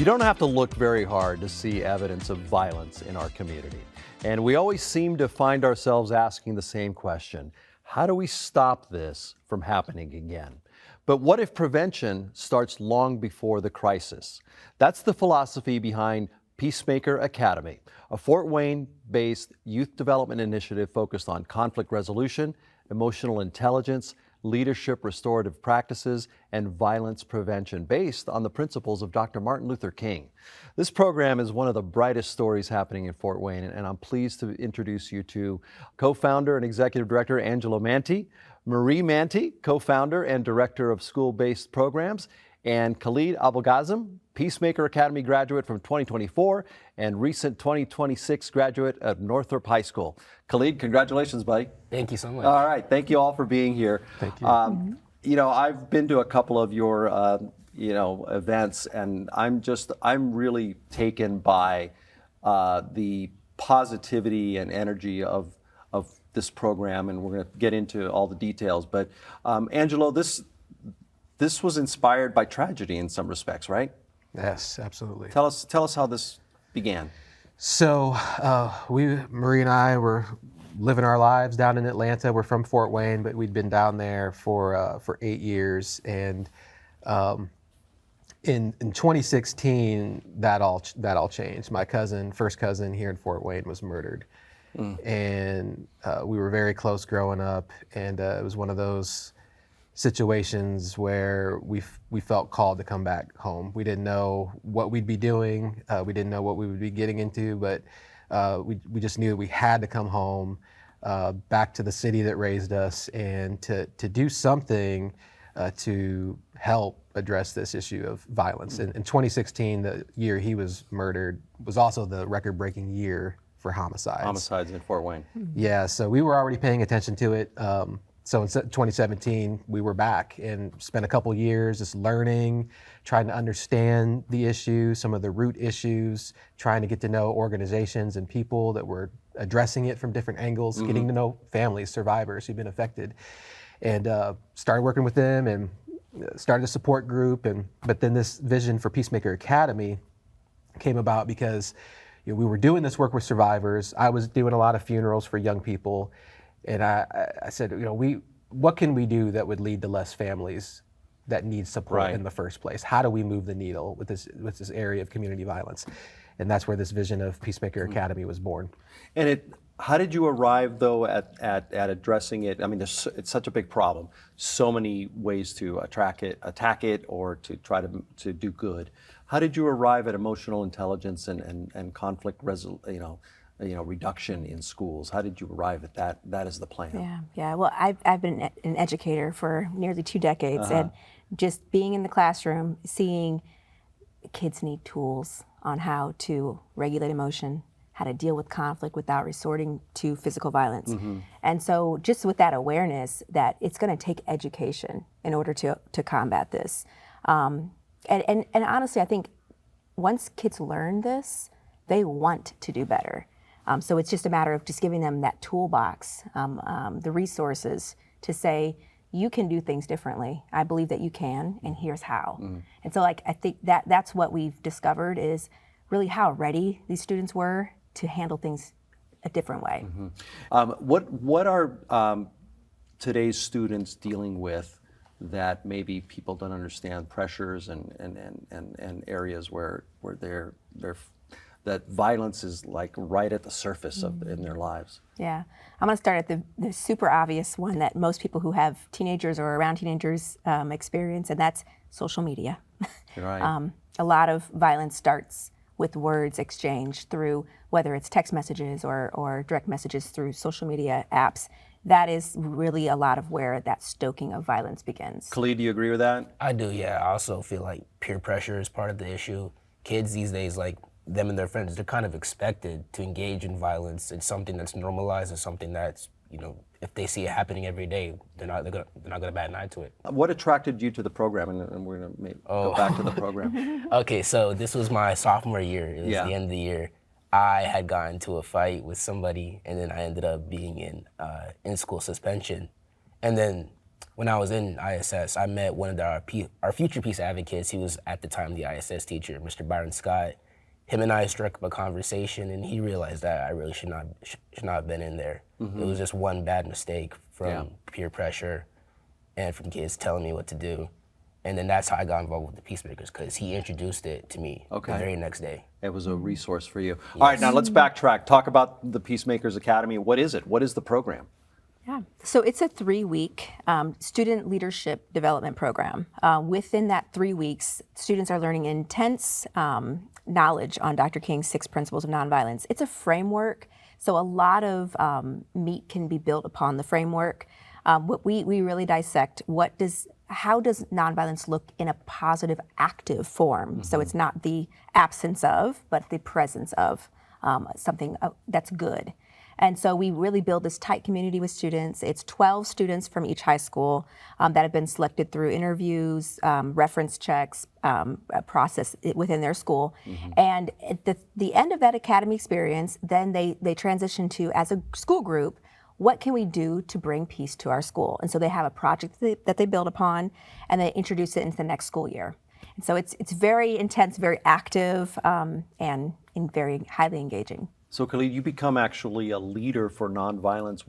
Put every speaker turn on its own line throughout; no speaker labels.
You don't have to look very hard to see evidence of violence in our community. And we always seem to find ourselves asking the same question: how do we stop this from happening again? But what if prevention starts long before the crisis? That's the philosophy behind Peacemaker Academy, a Fort Wayne-based youth development initiative focused on conflict resolution, emotional intelligence, leadership restorative practices, and violence prevention based on the principles of Dr. Martin Luther King. This program is one of the brightest stories happening in Fort Wayne, and I'm pleased to introduce you to co-founder and executive director Angelo Manti, Marie Manti, co-founder and director of school-based programs, and Khalid Abulghazem, Peacemaker Academy graduate from 2024 and recent 2026 graduate at Northrop High School. Khalid, congratulations, buddy.
Thank you so much.
All right, thank you all for being here.
Thank you.
You know, I've been to a couple of your, events, and I'm really taken by the positivity and energy of this program, and we're going to get into all the details. But Angelo, this was inspired by tragedy in some respects, right?
Yes, absolutely.
Tell us how this began.
So Marie and I were living our lives down in Atlanta. We're from Fort Wayne, but we'd been down there for 8 years. And in 2016, that all changed. My first cousin here in Fort Wayne was murdered. And we were very close growing up. And it was one of those situations where we felt called to come back home. We didn't know what we'd be doing. We didn't know what we would be getting into, but we just knew that we had to come home, back to the city that raised us, and to do something to help address this issue of violence. In 2016, the year he was murdered, was also the record-breaking year for homicides.
Homicides in Fort Wayne.
Yeah, so we were already paying attention to it. So in 2017, we were back and spent a couple years just learning, trying to understand the issue, some of the root issues, trying to get to know organizations and people that were addressing it from different angles, getting to know families, survivors who've been affected, and started working with them and started a support group. But then this vision for Peacemaker Academy came about because we were doing this work with survivors. I was doing a lot of funerals for young people. And I said, what can we do that would lead to less families that need support in the first place? How do we move the needle with this area of community violence? And that's where this vision of Peacemaker Academy was born.
And how did you arrive, though, at addressing it? I mean, it's such a big problem. So many ways to attack it, or to try to do good. How did you arrive at emotional intelligence and conflict reduction in schools? How did you arrive at that? That is the plan.
Yeah. Well, I've been an educator for nearly 2 decades, and just being in the classroom, seeing kids need tools on how to regulate emotion, how to deal with conflict without resorting to physical violence. And so just with that awareness that it's going to take education in order to combat this. And honestly, I think once kids learn this, they want to do better. So it's just a matter of just giving them that toolbox, the resources to say, you can do things differently. I believe that you can, and here's how. And so I think that's what we've discovered is really how ready these students were to handle things a different way.
What are today's students dealing with that maybe people don't understand, pressures and areas where they're that violence is like right at the surface in their lives?
Yeah, I'm going to start at the super obvious one that most people who have teenagers or around teenagers experience, and that's social media.
Right.
A lot of violence starts with words exchanged through, whether it's text messages or direct messages through social media apps. That is really a lot of where that stoking of violence begins.
Khalid, do you agree with that?
I do, yeah. I also feel like peer pressure is part of the issue. Kids these days, like them and their friends, they're kind of expected to engage in violence. It's something that's normalized. It's something that's, if they see it happening every day, they're not gonna bat an eye to it.
What attracted you to the program? And we're gonna go back to the program.
Okay, so this was my sophomore year. It was the end of the year. I had gotten into a fight with somebody, and then I ended up being in school suspension. And then when I was in ISS, I met one of our future peace advocates. He was at the time the ISS teacher, Mr. Byron Scott. Him and I struck up a conversation, and he realized that I really should not have been in there. It was just one bad mistake from peer pressure and from kids telling me what to do. And then that's how I got involved with the Peacemakers, because he introduced it to me the very next day.
It was a resource for you. All right, now let's backtrack. Talk about the Peacemakers Academy. What is it? What is the program?
Yeah. So it's a 3-week student leadership development program. Within that 3 weeks, students are learning intense knowledge on Dr. King's 6 principles of nonviolence. It's a framework, so a lot of meat can be built upon the framework. What we really dissect how does nonviolence look in a positive, active form? So it's not the absence of, but the presence of something that's good. And so we really build this tight community with students. It's 12 students from each high school that have been selected through interviews, reference checks, a process within their school. And at the end of that academy experience, then they transition to, as a school group, what can we do to bring peace to our school? And so they have a project that they build upon, and they introduce it into the next school year. And so it's very intense, very active, and very highly engaging.
So Khalid, you become actually a leader for nonviolence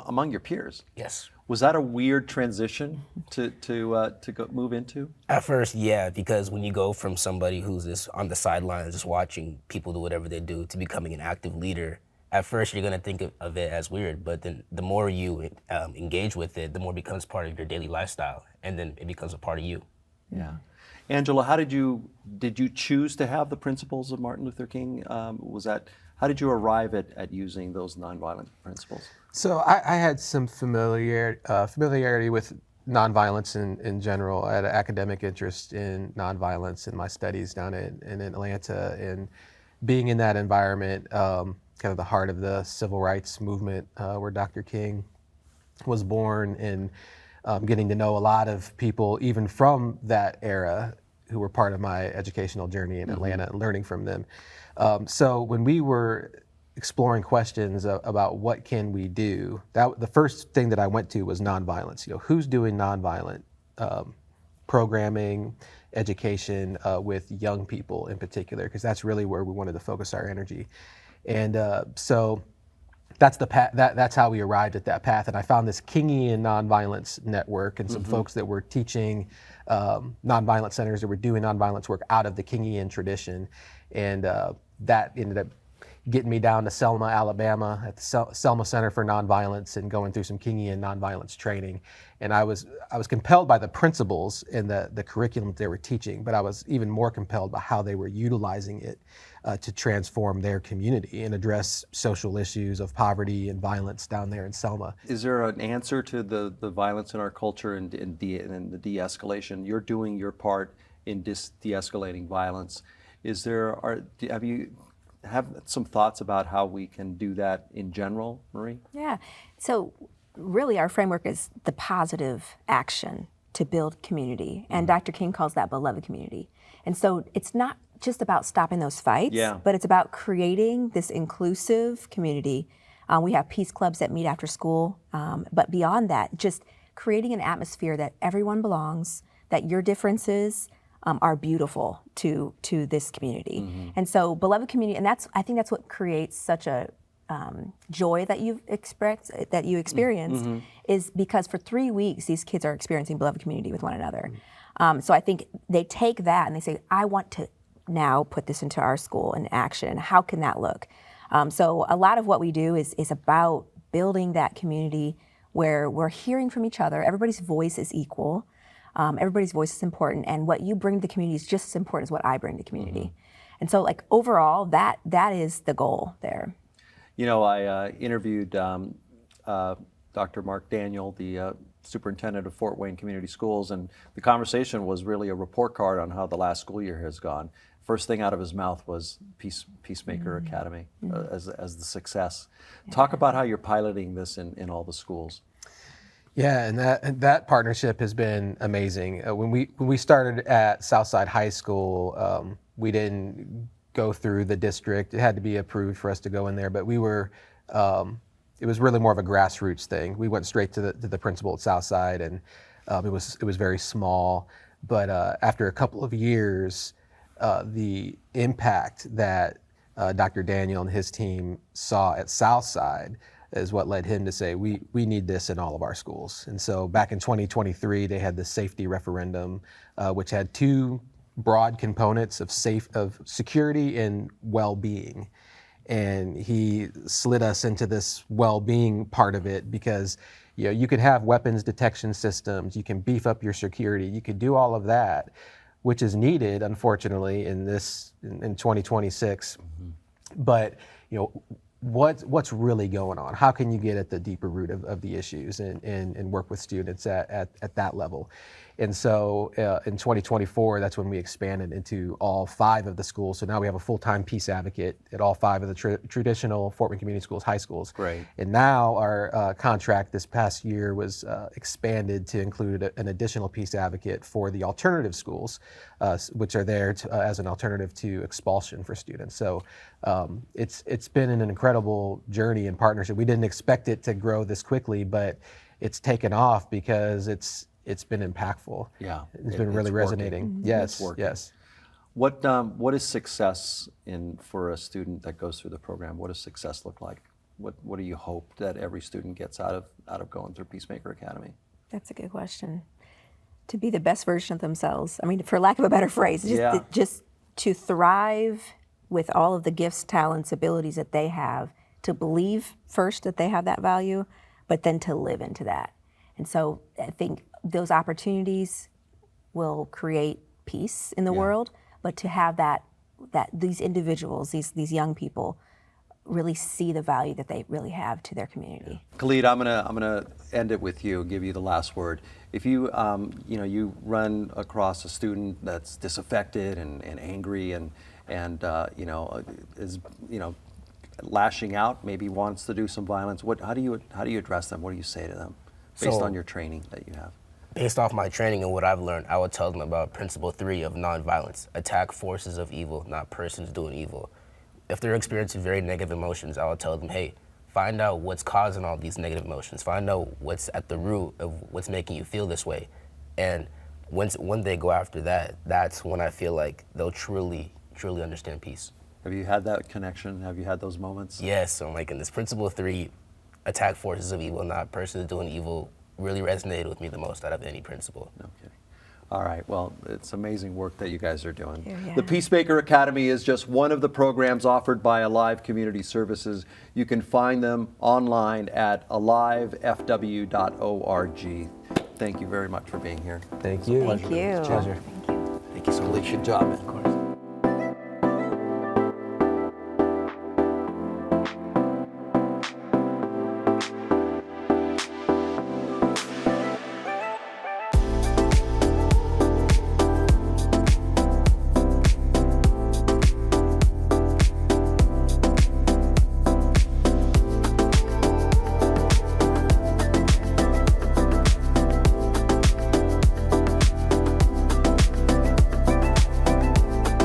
among your peers.
Yes.
Was that a weird transition to move into?
At first, yeah, because when you go from somebody who's just on the sidelines, just watching people do whatever they do, to becoming an active leader, at first you're going to think of it as weird, but then the more you engage with it, the more it becomes part of your daily lifestyle, and then it becomes a part of you.
Yeah. Angela, how did you choose to have the principles of Martin Luther King? How did you arrive at using those nonviolent principles?
So I had some familiarity with nonviolence in general. I had an academic interest in nonviolence in my studies down in Atlanta, and being in that environment, kind of the heart of the civil rights movement, where Dr. King was born, and getting to know a lot of people even from that era who were part of my educational journey in Atlanta and learning from them. So when we were exploring questions about what can we do, the first thing that I went to was nonviolence. Who's doing nonviolent programming, education with young people in particular, because that's really where we wanted to focus our energy. And so that's the path. That's how we arrived at that path. And I found this Kingian Nonviolence Network and some folks that were teaching nonviolence centers that were doing nonviolence work out of the Kingian tradition, and that ended up getting me down to Selma, Alabama, at the Selma Center for Nonviolence, and going through some Kingian nonviolence training. And I was compelled by the principles and the curriculum that they were teaching, but I was even more compelled by how they were utilizing it to transform their community and address social issues of poverty and violence down there in Selma.
Is there an answer to the violence in our culture and the de-escalation? You're doing your part in de-escalating violence. Have you some thoughts about how we can do that in general, Marie?
Yeah. So really our framework is the positive action to build community. And Dr. King calls that beloved community. And so it's not just about stopping those fights, but it's about creating this inclusive community. We have peace clubs that meet after school. But beyond that, just creating an atmosphere that everyone belongs, that your differences are beautiful to this community. And so beloved community, and I think that's what creates such a joy that you experienced, is because for 3 weeks, these kids are experiencing beloved community with one another. So I think they take that and they say, I want to now put this into our school in action. How can that look? So a lot of what we do is about building that community where we're hearing from each other. Everybody's voice is equal. Everybody's voice is important, and what you bring to the community is just as important as what I bring to the community. And so, like, overall, that is the goal there.
I interviewed Dr. Mark Daniel, the superintendent of Fort Wayne Community Schools, and the conversation was really a report card on how the last school year has gone. First thing out of his mouth was Peacemaker Academy as the success. Talk about how you're piloting this in all the schools.
Yeah, and that partnership has been amazing. When we started at Southside High School, we didn't go through the district. It had to be approved for us to go in there, but we were it was really more of a grassroots thing. We went straight to the principal at Southside, and it was very small. But after a couple of years, the impact that Dr. Daniel and his team saw at Southside is what led him to say, we need this in all of our schools. And so back in 2023, they had the safety referendum, which had two broad components of security and well-being. And he slid us into this well-being part of it because you could have weapons detection systems, you can beef up your security, you could do all of that, which is needed, unfortunately, in 2026. But what's really going on? How can you get at the deeper root of the issues and work with students at that level? And so in 2024, that's when we expanded into all 5 of the schools. So now we have a full-time peace advocate at all 5 of the traditional Fort Wayne Community Schools high schools.
Great.
And now our contract this past year was expanded to include an additional peace advocate for the alternative schools, which are there as an alternative to expulsion for students. So it's been an incredible journey and partnership. We didn't expect it to grow this quickly, but it's taken off because it's been impactful.
Yeah,
It's been really
it's
resonating.
working.
Yes,
It's working.
yes.
What is success for a student that goes through the program? What does success look like? What do you hope that every student gets out of going through Peacemaker Academy?
That's a good question. To be the best version of themselves. I mean, for lack of a better phrase, just to thrive with all of the gifts, talents, abilities that they have, to believe first that they have that value, but then to live into that. And so I think those opportunities will create peace in the world, but to have that these individuals, these young people, really see the value that they really have to their community.
Khalid, I'm gonna end it with you. Give you the last word. If you you run across a student that's disaffected and angry and is lashing out, maybe wants to do some violence, how do you address them? What do you say to them based on your training that you have?
Based off my training and what I've learned, I would tell them about Principle 3 of nonviolence. Attack forces of evil, not persons doing evil. If they're experiencing very negative emotions, I would tell them, hey, find out what's causing all these negative emotions. Find out what's at the root of what's making you feel this way. And when they go after that, that's when I feel like they'll truly understand peace.
Have you had that connection? Have you had those moments?
Yes, so like in this Principle 3, attack forces of evil, not persons doing evil, really resonated with me the most out of any principle.
No kidding. All right, well, it's amazing work that you guys are doing.
Yeah.
The Peacemaker Academy is just one of the programs offered by Alive Community Services. You can find them online at alivefw.org. Thank you very much for being here.
Thank you.
Thank you.
Pleasure.
Thank you.
Thank you so much.
Good job, man.